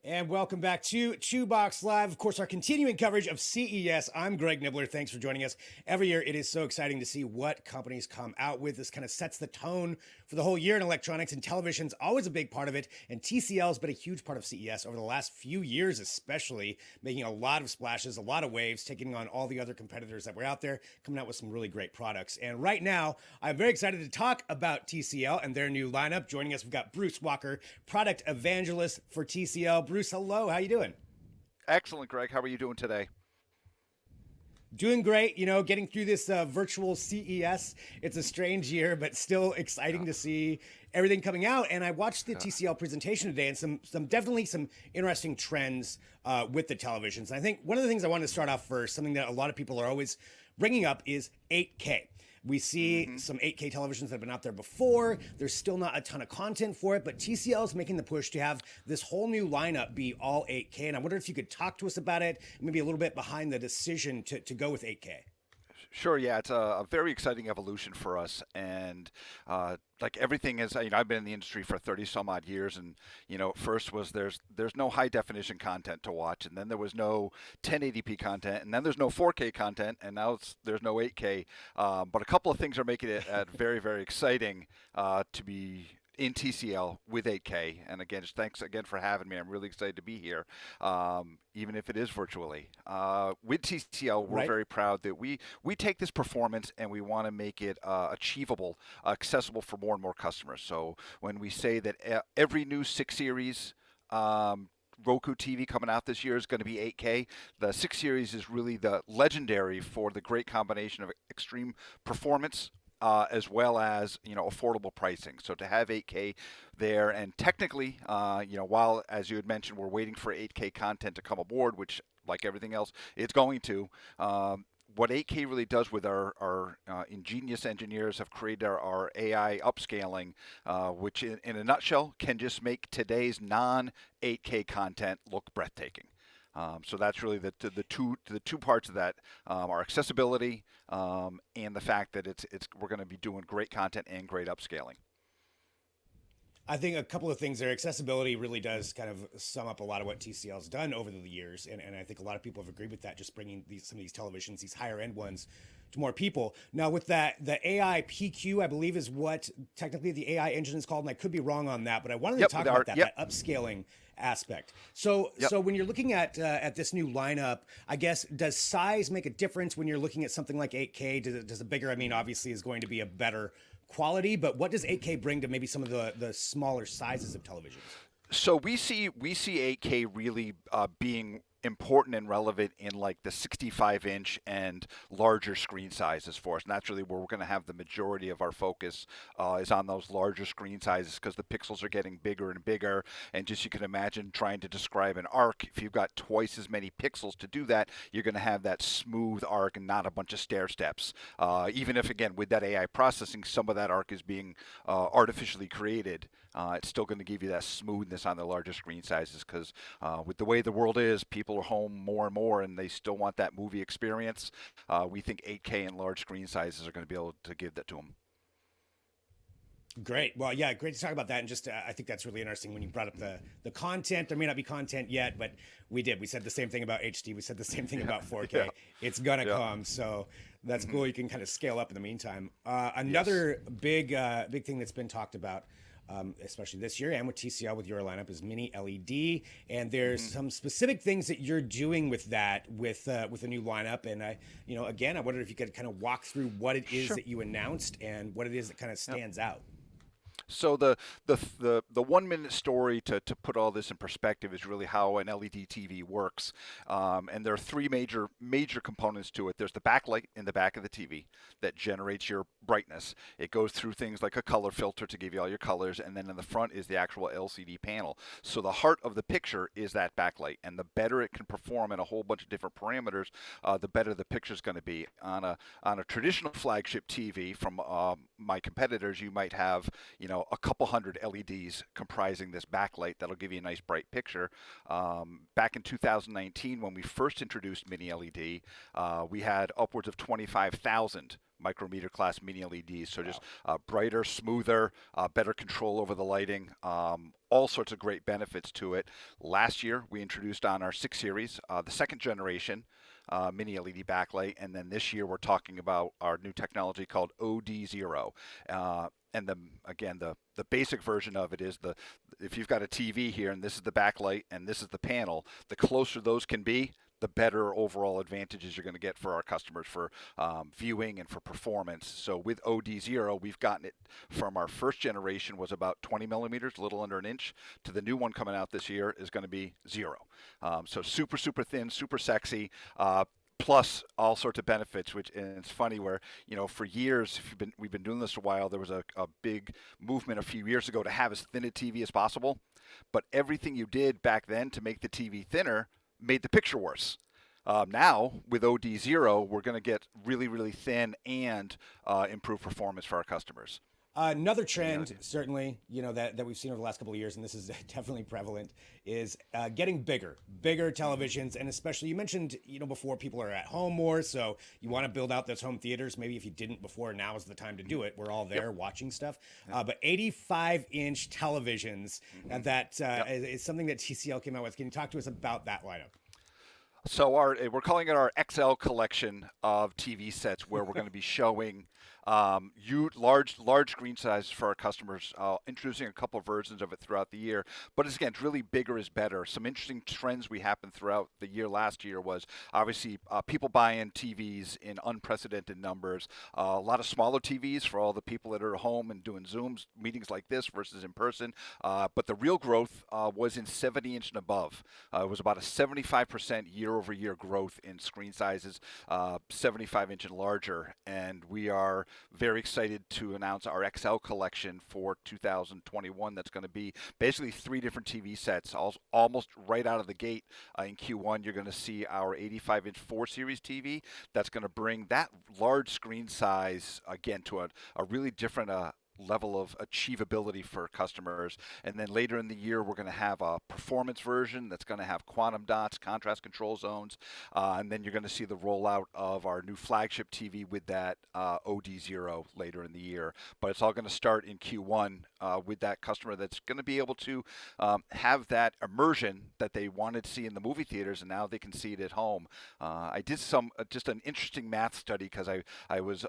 And welcome back to Chewbox Live. Of course, our continuing coverage of CES. I'm Greg Nibbler. Thanks for joining us. Every year, it is so exciting to see what companies come out with. This kind of sets the tone for the whole year in electronics, and television's always a big part of it. And TCL has been a huge part of CES over the last few years, especially making a lot of splashes, a lot of waves, taking on all the other competitors that were out there, coming out with some really great products. And right now, I'm very excited to talk about TCL and their new lineup. Joining us, we've got Bruce Walker, product evangelist for TCL. Bruce, hello. How you doing? Excellent, Greg. How are you doing today? Doing great. Getting through this virtual CES. It's a strange year, but still exciting Yeah, to see everything coming out. And I watched the yeah. TCL presentation today, and some definitely some interesting trends with the televisions. And I think one of the things I wanted to start off first, something that a lot of people are always bringing up, is 8K. We see hmm some 8K televisions that have been out there before. There's still not a ton of content for it, but TCL is making the push to have this whole new lineup be all 8K. And I wonder if you could talk to us about it, maybe a little bit behind the decision to go with 8K. Sure. Yeah, it's a very exciting evolution for us, and like everything is, I've been in the industry for 30 some odd years, and first was there's no high definition content to watch, and then there was no 1080p content, and then there's no 4K content, and now there's no 8K. But a couple of things are making it very very exciting to be in TCL with 8K. And again, just thanks again for having me. I'm really excited to be here, even if it is virtually. With TCL, we're Right? very proud that we take this performance and we want to make it achievable, accessible for more and more customers. So when we say that every new 6 series Roku TV coming out this year is going to be 8K. The 6 series is really the legendary for the great combination of extreme performance as well as affordable pricing. So to have 8K there, and technically, while as you had mentioned, we're waiting for 8K content to come aboard, which like everything else, it's going to. What 8K really does with our ingenious engineers have created our AI upscaling, which in a nutshell can just make today's non 8K content look breathtaking. So that's really the two parts of that, our accessibility and the fact that it's we're going to be doing great content and great upscaling. I think a couple of things there. Accessibility really does kind of sum up a lot of what TCL's done over the years, and I think a lot of people have agreed with that. Just bringing some of these televisions, these higher end ones, to more people. Now, with that, the AI PQ, I believe, is what technically the AI engine is called, and I could be wrong on that, but I wanted to Yep, talk with our about that yep, upscaling aspect. So, yep. so when you're looking at this new lineup, I guess does size make a difference when you're looking at something like 8K? Does a bigger? I mean, obviously, is going to be a better quality, but what does 8K bring to maybe some of the smaller sizes of televisions? So we see 8K really being important and relevant in like the 65-inch and larger screen sizes for us. And that's really where we're going to have the majority of our focus is on those larger screen sizes because the pixels are getting bigger and bigger. And just you can imagine trying to describe an arc. If you've got twice as many pixels to do that, you're going to have that smooth arc and not a bunch of stair steps. Even if, again, with that AI processing, some of that arc is being artificially created, it's still going to give you that smoothness on the larger screen sizes because with the way the world is, people are home more and more and they still want that movie experience. We think 8K and large screen sizes are going to be able to give that to them. Great. Well, yeah, great to talk about that. And just, I think that's really interesting when you brought up the content. There may not be content yet, but we did. We said the same thing about HD. We said the same thing Yeah, about 4K. yeah, It's gonna yeah. come. So that's hmm cool. You can kind of scale up in the meantime. Yes. Another big thing that's been talked about, especially this year and with TCL with your lineup, is mini LED. And there's hmm some specific things that you're doing with that with the new lineup. And again, I wondered if you could kind of walk through what it is Sure. that you announced and what it is that kind of Yep. stands out. So the 1 minute story to put all this in perspective is really how an LED TV works, and there are three major components to it. There's the backlight in the back of the TV that generates your brightness. It goes through things like a color filter to give you all your colors, and then in the front is the actual LCD panel. So the heart of the picture is that backlight, and the better it can perform in a whole bunch of different parameters, the better the picture is going to be. On a traditional flagship TV from my competitors, you might have a couple hundred LEDs comprising this backlight that'll give you a nice bright picture. Back in 2019, when we first introduced Mini LED, we had upwards of 25,000 micrometer class mini LEDs. So just brighter, smoother, better control over the lighting. All sorts of great benefits to it. Last year, we introduced on our 6 Series, the second generation mini LED backlight, and then this year we're talking about our new technology called OD0. And the basic version of it is if you've got a TV here and this is the backlight and this is the panel, the closer those can be, the better overall advantages you're going to get for our customers for viewing and for performance. So with OD0, we've gotten it from our first generation was about 20 millimeters, a little under an inch, to the new one coming out this year is going to be 0. So super, super thin, super sexy. Plus all sorts of benefits, and it's funny where, for years, we've been doing this a while, there was a big movement a few years ago to have as thin a TV as possible, but everything you did back then to make the TV thinner made the picture worse. Now, with OD0, we're going to get really, really thin and improve performance for our customers. Another trend, certainly, that we've seen over the last couple of years, and this is definitely prevalent, is getting bigger televisions. And especially, you mentioned, before, people are at home more, so you want to build out those home theaters. Maybe if you didn't before, now is the time to do it. We're all there watching stuff. But 85-inch televisions, that is something that TCL came out with. Can you talk to us about that lineup? So we're calling it our XL collection of TV sets, where we're going to be showing large screen sizes for our customers, introducing a couple of versions of it throughout the year. But again, it's really bigger is better. Some interesting trends we happened throughout the year last year was obviously people buying TVs in unprecedented numbers. A lot of smaller TVs for all the people that are at home and doing Zooms meetings like this versus in person. But the real growth was in 70-inch and above. It was about a 75% year-over-year growth in screen sizes, 75-inch and larger. And we are very excited to announce our XL collection for 2021. That's going to be basically 3 different TV sets, almost right out of the gate. In Q1, you're going to see our 85-inch 4 Series TV. That's going to bring that large screen size, again, to a really different level of achievability for customers. And then later in the year, we're going to have a performance version that's going to have quantum dots, contrast control zones, and then you're going to see the rollout of our new flagship TV with that OD0 later in the year. But it's all going to start in Q1 with that customer that's going to be able to have that immersion that they wanted to see in the movie theaters, and now they can see it at home. I did just an interesting math study because I was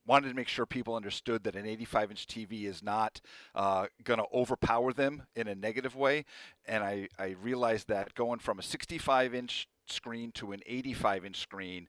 wanted to make sure people understood that an 85-inch TV is not going to overpower them in a negative way. And I realized that going from a 65-inch screen to an 85-inch screen,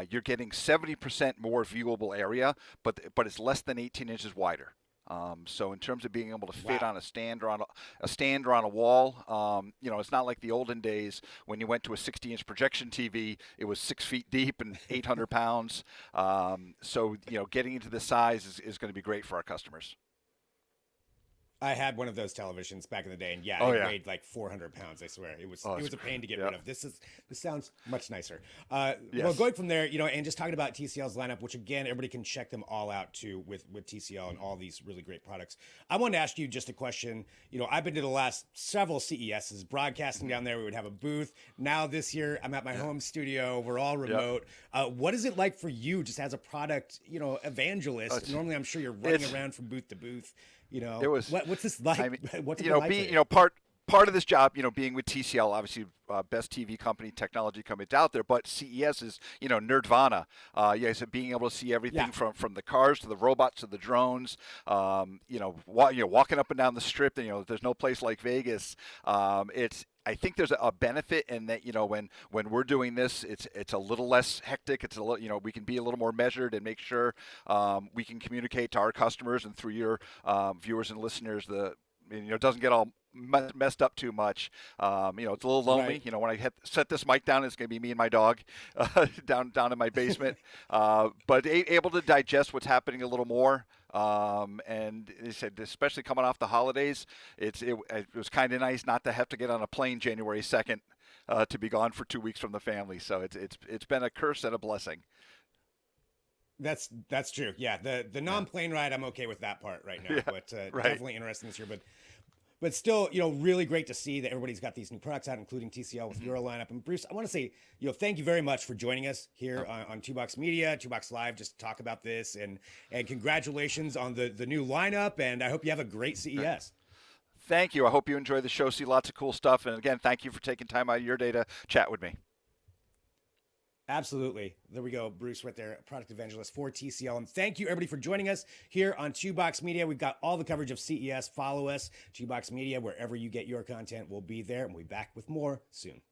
you're getting 70% more viewable area, but it's less than 18 inches wider. So in terms of being able to fit on a stand or on a wall, it's not like the olden days when you went to a 60-inch projection TV. It was 6 feet deep and 800 pounds. So getting into this size is going to be great for our customers. I had one of those televisions back in the day, and it weighed like 400 pounds. I swear it was a pain to get rid of. This sounds much nicer. Well, going from there, and just talking about TCL's lineup, which again everybody can check them all out too with TCL and all these really great products. I wanted to ask you just a question. I've been to the last several CESs, broadcasting down there. We would have a booth. Now this year, I'm at my home studio. We're all remote. What is it like for you, just as a product, evangelist? Normally, I'm sure you're running around from booth to booth. What's this like? I mean, what's it like? Part of this job, being with TCL, obviously best TV company, technology company out there, but CES is, nerdvana. So being able to see everything from the cars to the robots to the drones, walking up and down the strip. There's no place like Vegas. I think there's a benefit in that, when we're doing this, it's a little less hectic. It's a little, we can be a little more measured and make sure we can communicate to our customers and through your viewers and listeners it doesn't get all messed up too much. It's a little lonely. Right. When I set this mic down, it's going to be me and my dog down in my basement. But able to digest what's happening a little more. And they said, especially coming off the holidays, it was kind of nice not to have to get on a plane January 2nd to be gone for 2 weeks from the family. So it's been a curse and a blessing. That's true. Yeah, the non-plane ride, I'm okay with that part right now. But definitely interesting this year. but still, really great to see that everybody's got these new products out, including TCL with your lineup. And Bruce, I want to say, thank you very much for joining us here on Two Box Media, Two Box Live, just to talk about this, and congratulations on the new lineup. And I hope you have a great CES. Thank you. I hope you enjoy the show, see lots of cool stuff. And again, thank you for taking time out of your day to chat with me. Absolutely. There we go. Bruce right there, product evangelist for TCL. And thank you everybody for joining us here on Two Box Media. We've got all the coverage of CES. Follow us, Two Box Media, wherever you get your content. We'll be there, and we'll be back with more soon.